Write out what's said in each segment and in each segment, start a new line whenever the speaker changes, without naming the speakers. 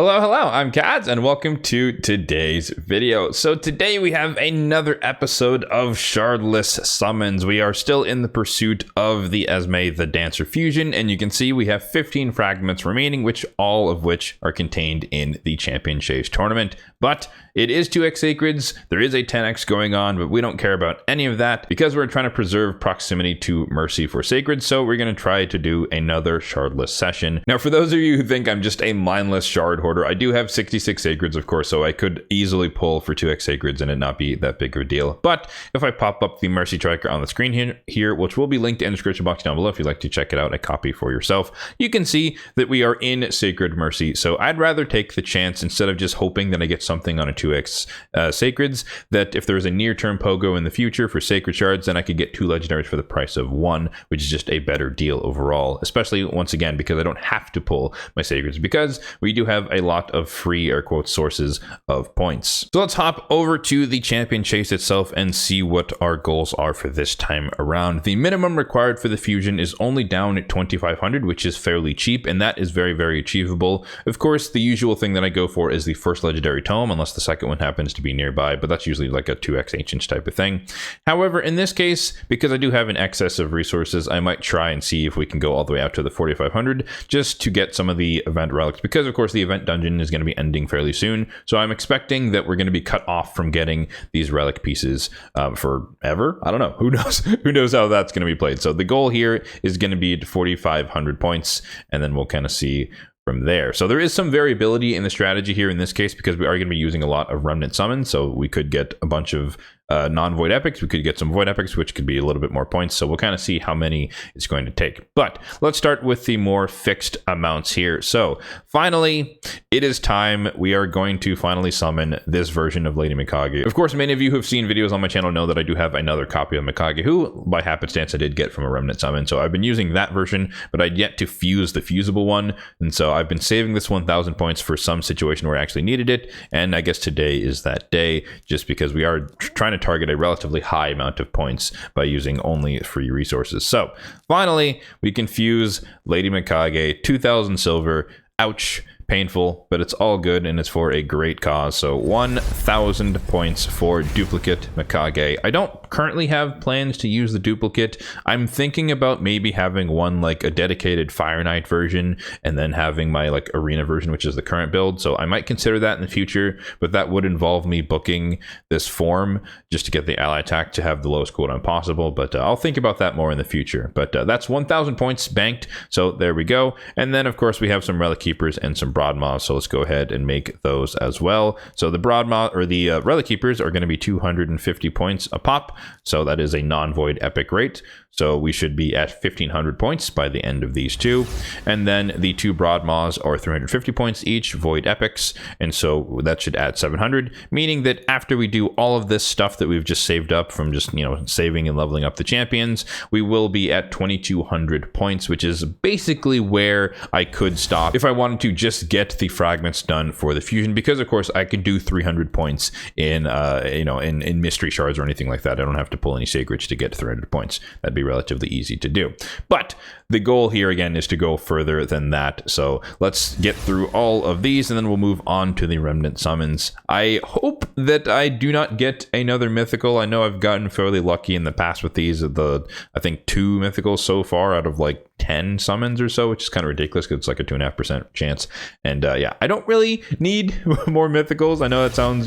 Hello, I'm Kads, and welcome to today's video. So today we have another episode of Shardless Summons. We are still in the pursuit of the Esme the Dancer fusion, and you can see we have 15 fragments remaining, all of which are contained in the Champion Chase tournament. But it is 2x sacreds, there is a 10x going on, but we don't care about any of that because we're trying to preserve proximity to Mercy for sacred, so we're going to try to do another Shardless session. Now, for those of you who think I'm just a mindless shard hoarder, I do have 66 sacreds, of course, so I could easily pull for 2x sacreds and it not be that big of a deal. But if I pop up the Mercy tracker on the screen here, which will be linked in the description box down below if you'd like to check it out, a copy for yourself, you can see that we are in Sacred Mercy. So I'd rather take the chance, instead of just hoping that I get something on a 2x sacreds, that if there's a near-term pogo in the future for sacred shards, then I could get 2 legendaries for the price of 1, which is just a better deal overall, especially once again because I don't have to pull my sacreds, because we do have a lot of free air quote sources of points. So let's hop over to the Champion Chase itself and see what our goals are for this time around. The minimum required for the fusion is only down at 2,500, which is fairly cheap, and that is very, very achievable. Of course, the usual thing that I go for is the first legendary tome, unless the second one happens to be nearby, but that's usually like a 2x ancients type of thing. However, in this case, because I do have an excess of resources, I might try and see if we can go all the way out to the 4,500 just to get some of the event relics, because of course the event dungeon is going to be ending fairly soon, so I'm expecting that we're going to be cut off from getting these relic pieces forever. I don't know, who knows how that's going to be played. So the goal here is going to be 4,500 points, and then we'll kind of see from there. So there is some variability in the strategy here in this case, because we are going to be using a lot of remnant summons, so we could get a bunch of non-void epics, we could get some void epics, which could be a little bit more points, so we'll kind of see how many it's going to take. But let's start with the more fixed amounts here. So finally, it is time. We are going to finally summon this version of Lady Mikage. Of course, many of you who have seen videos on my channel know that I do have another copy of Mikage, who by happenstance I did get from a remnant summon, so I've been using that version, but I'd yet to fuse the fusible one, and so I've been saving this 1,000 points for some situation where I actually needed it, and I guess today is that day, just because we are trying to target a relatively high amount of points by using only free resources. So finally, we can fuse Lady Mikage, 2,000 silver. Ouch. Painful, but it's all good, and it's for a great cause. So 1,000 points for duplicate Mikage. I don't currently have plans to use the duplicate. I'm thinking about maybe having one like a dedicated Fire Knight version, and then having my like arena version, which is the current build. So I might consider that in the future, but that would involve me booking this form just to get the ally attack to have the lowest cooldown possible. But I'll think about that more in the future. But that's 1,000 points banked. So there we go. And then of course we have some relic keepers and some broad moths, so let's go ahead and make those as well. So the broad moth, or the relic keepers, are going to be 250 points a pop, so that is a non-void epic rate, so we should be at 1,500 points by the end of these two. And then the 2 broad moths are 350 points each, void epics, and so that should add 700, meaning that after we do all of this stuff that we've just saved up from just, you know, saving and leveling up the champions, we will be at 2,200 points, which is basically where I could stop if I wanted to just get the fragments done for the fusion, because of course I could do 300 points in in mystery shards or anything like that. I don't have to pull any sacreds to get 300 points. That'd be relatively easy to do. But the goal here again is to go further than that. So let's get through all of these, and then we'll move on to the remnant summons. I hope that I do not get another mythical. I know I've gotten fairly lucky in the past with these. I think 2 mythicals so far out of like 10 summons or so, which is kind of ridiculous because it's like a 2.5% chance. And yeah, I don't really need more mythicals. I know that sounds,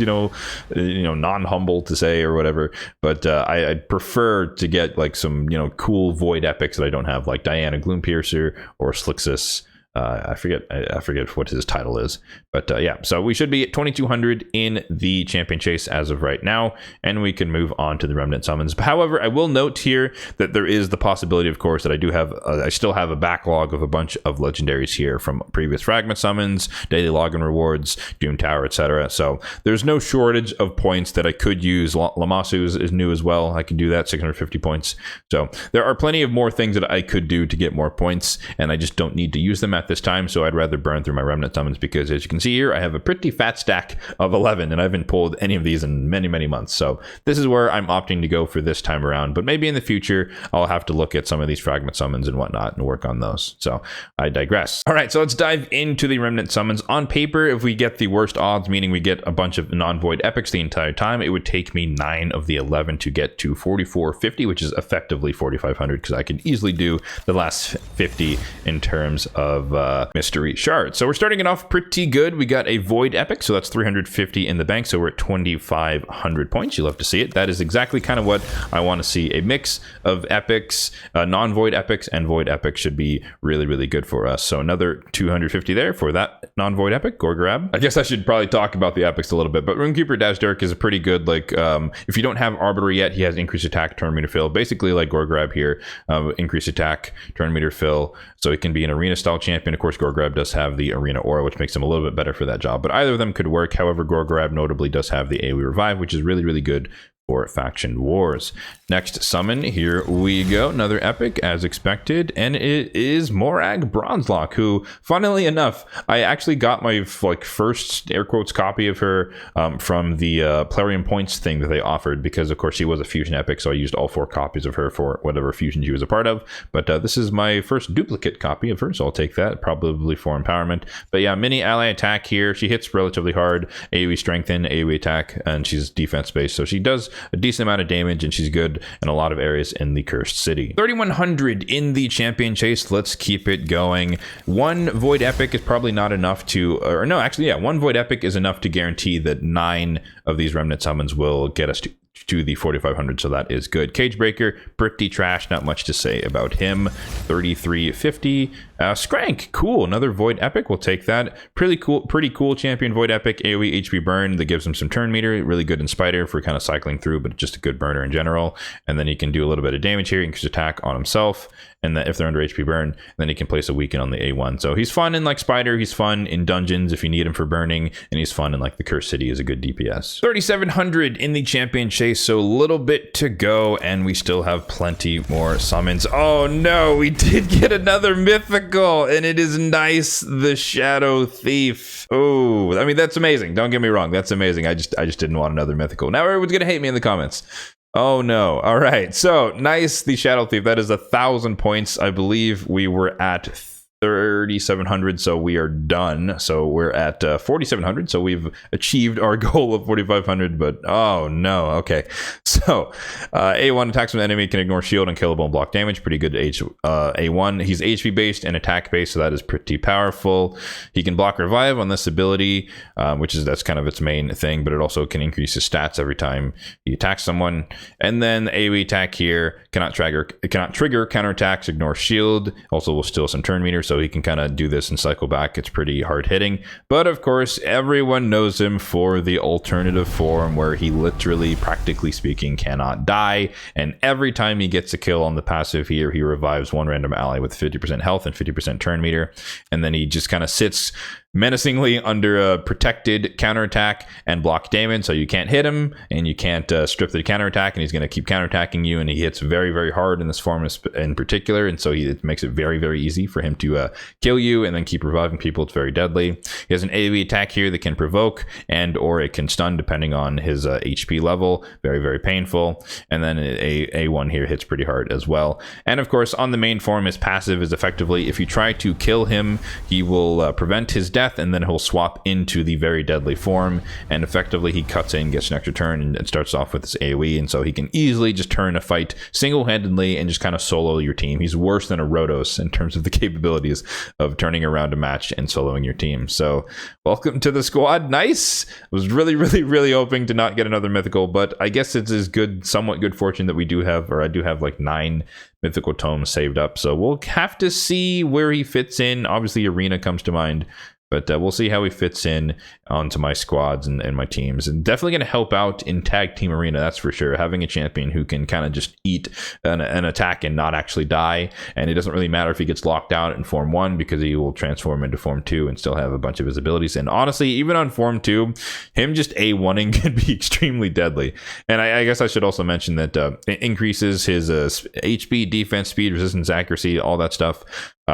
non-humble to say or whatever, but I'd prefer to get like some, cool void epics that I don't have, like Diana Gloompiercer or Slixus. I forget what his title is, but yeah, so we should be at 2,200 in the Champion Chase as of right now, and we can move on to the remnant summons. However, I will note here that there is the possibility, of course, that I still have a backlog of a bunch of legendaries here from previous fragment summons, daily login rewards, Doom Tower, etc. So there's no shortage of points that I could use. Lamasu is new as well. I can do that, 650 points. So there are plenty of more things that I could do to get more points, and I just don't need to use them at at this time, so I'd rather burn through my remnant summons, because as you can see here, I have a pretty fat stack of 11, and I haven't pulled any of these in many, many months. So this is where I'm opting to go for this time around, but maybe in the future, I'll have to look at some of these fragment summons and whatnot and work on those. So I digress. All right, so let's dive into the remnant summons. On paper, if we get the worst odds, meaning we get a bunch of non-void epics the entire time, it would take me 9 of the 11 to get to 4450, which is effectively 4500, because I can easily do the last 50 in terms of mystery shards. So we're starting it off pretty good. We got a void epic, so that's 350 in the bank, so we're at 2500 points. You love to see it. That is exactly kind of what I want to see. A mix of epics, non-void epics and void epics should be really, really good for us. So another 250 there for that non-void epic, Gorgrab. I guess I should probably talk about the epics a little bit, but Runekeeper Dazdirk is a pretty good, like, if you don't have Arbiter yet, he has increased attack, turn meter fill, basically like Gorgrab here, increased attack, turn meter fill, so it can be an arena style champion. Of course, Gorgrab does have the arena aura, which makes him a little bit better for that job, but either of them could work. However, Gorgrab notably does have the AoE revive, which is really, really good for faction wars. Next summon, here we go, another epic as expected, and it is Morag Bronzelock, who, funnily enough, I actually got my first air quotes copy of her from the Plarium Points thing that they offered, because of course she was a fusion epic, so I used all 4 copies of her for whatever fusion she was a part of. But this is my first duplicate copy of her, so I'll take that, probably for empowerment. But yeah, mini ally attack here. She hits relatively hard, AoE strengthen, AoE attack, and she's defense based, so she does a decent amount of damage, and she's good in a lot of areas in the Cursed City. 3100 in the champion chase. Let's keep it going. One void epic is probably not enough to, or no, actually, yeah, one void epic is enough to guarantee that 9 of these remnant summons will get us to the 4500, so that is good. Cagebreaker, pretty trash, not much to say about him. 3350. Skrank, cool, another void epic, we'll take that. Pretty cool champion void epic, AoE HP burn that gives him some turn meter, really good in Spider for kind of cycling through, but just a good burner in general. And then he can do a little bit of damage here, increase attack on himself, and then if they're under HP burn, then he can place a weaken on the A1. So he's fun in like Spider, he's fun in dungeons if you need him for burning, and he's fun in like the Cursed City is a good DPS. 3700 in the champion chase, so a little bit to go, and we still have plenty more summons. Oh no, we did get another mythical, and it is nice, the Shadow Thief. Oh, I mean, that's amazing, don't get me wrong, that's amazing. I just didn't want another mythical. Now everyone's gonna hate me in the comments. Oh no. All right, so nice, the Shadow Thief. That is 1,000 points. I believe we were at 3,700, so we are done. So we're at 4,700, so we've achieved our goal of 4,500, but oh no. Okay, so A1 attacks an enemy, can ignore shield, unkillable, and block damage. Pretty good A1. He's HP based and attack based, so that is pretty powerful. He can block revive on this ability, that's kind of its main thing, but it also can increase his stats every time he attacks someone. And then AoE attack here cannot trigger counterattacks, ignore shield, also will steal some turn meter, so he can kind of do this and cycle back. It's pretty hard hitting, but of course everyone knows him for the alternative form where he literally, practically speaking, cannot die, and every time he gets a kill on the passive here, he revives one random ally with 50% health and 50% turn meter, and then he just kind of sits menacingly under a protected counterattack and block damage, so you can't hit him and you can't strip the counterattack, and he's going to keep counterattacking you, and he hits very, very hard in this form in particular, and so it makes it very, very easy for him to kill you and then keep reviving people. It's very deadly. He has an AoE attack here that can provoke and or it can stun depending on his HP level. Very, very painful. And then A1 here hits pretty hard as well. And of course, on the main form, his passive is effectively, if you try to kill him, he will prevent his death, and then he'll swap into the very deadly form, and effectively he cuts in, gets an extra turn, and it starts off with his AoE, and so he can easily just turn a fight single-handedly and just kind of solo your team. He's worse than a Rhodos in terms of the capabilities of turning around a match and soloing your team. So welcome to the squad. Nice. I was really, really, really hoping to not get another mythical, but I guess it's as good, somewhat good fortune that we do have, or I do have like 9 mythical tomes saved up, so we'll have to see where he fits in. Obviously arena comes to mind, but we'll see how he fits in onto my squads and my teams. And definitely going to help out in tag team arena, that's for sure. Having a champion who can kind of just eat an attack and not actually die. And it doesn't really matter if he gets locked out in Form 1, because he will transform into Form 2 and still have a bunch of his abilities. And honestly, even on Form 2, him just A1ing can be extremely deadly. And I guess I should also mention that it increases his HP, defense, speed, resistance, accuracy, all that stuff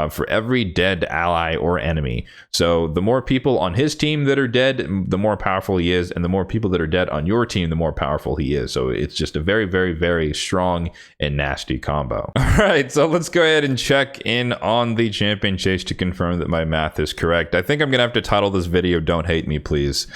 for every dead ally or enemy. So the more people on his team that are dead, the more powerful he is, and the more people that are dead on your team, the more powerful he is. So it's just a very, very, very strong and nasty combo. All right, so let's go ahead and check in on the champion chase to confirm that my math is correct. I think I'm gonna have to title this video "Don't Hate Me, Please."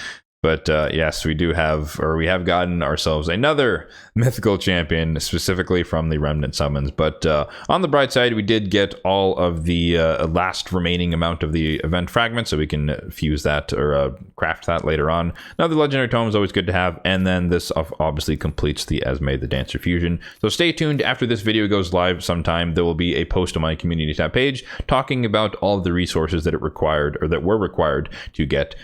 But yes, we have gotten ourselves another mythical champion, specifically from the remnant summons. But on the bright side, we did get all of the last remaining amount of the event fragments, so we can fuse that or craft that later on. Another legendary tome is always good to have, and then this obviously completes the Esme the Dancer fusion. So stay tuned. After this video goes live sometime, there will be a post on my community tab page talking about all of the resources that were required to get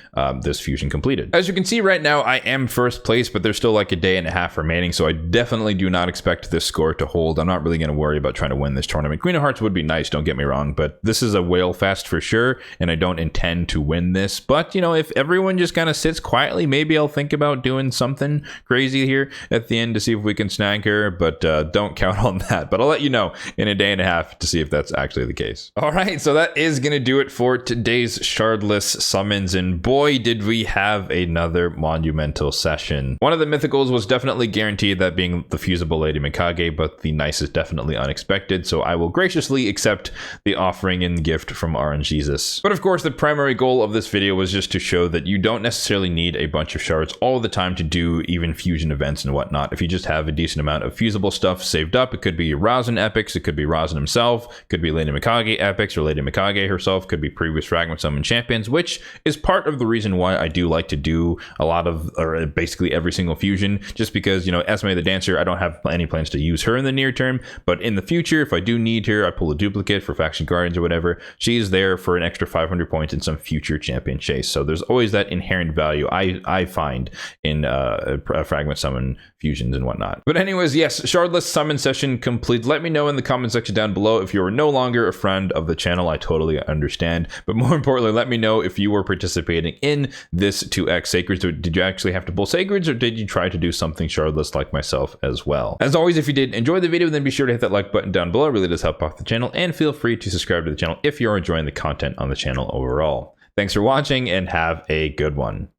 this fusion completed. As you can see right now, I am first place, but there's still like a day and a half remaining, so I definitely do not expect this score to hold. I'm not really going to worry about trying to win this tournament. Queen of Hearts would be nice, don't get me wrong, but this is a whale fest for sure, and I don't intend to win this. But, you know, if everyone just kind of sits quietly, maybe I'll think about doing something crazy here at the end to see if we can snag her, but don't count on that. But I'll let you know in a day and a half to see if that's actually the case. All right, so that is going to do it for today's Shardless summons, and boy, did we have another monumental session. One of the mythicals was definitely guaranteed, that being the fusible Lady Mikage, but the nice is definitely unexpected, so I will graciously accept the offering and gift from RNGesus. But of course, the primary goal of this video was just to show that you don't necessarily need a bunch of shards all the time to do even fusion events and whatnot. If you just have a decent amount of fusible stuff saved up, it could be Razin epics, it could be Razin himself, could be Lady Mikage epics or Lady Mikage herself, could be previous Fragment summon champions, which is part of the reason why I do like to do a lot of, or basically every single fusion, just because, you know, Esme the Dancer, I don't have any plans to use her in the near term, but in the future, if I do need her, I pull a duplicate for Faction Guardians or whatever, she's there for an extra 500 points in some future champion chase. So there's always that inherent value I find in Fragment summon fusions and whatnot. But anyways, yes, Shardless summon session complete. Let me know in the comment section down below if you're no longer a friend of the channel. I totally understand, but more importantly, let me know if you were participating in this 2x sacreds. Did you actually have to pull sacreds, or did you try to do something shardless like myself as well? As always, if you did enjoy the video, then be sure to hit that like button down below. It really does help out the channel, and feel free to subscribe to the channel if you're enjoying the content on the channel overall. Thanks for watching, and have a good one.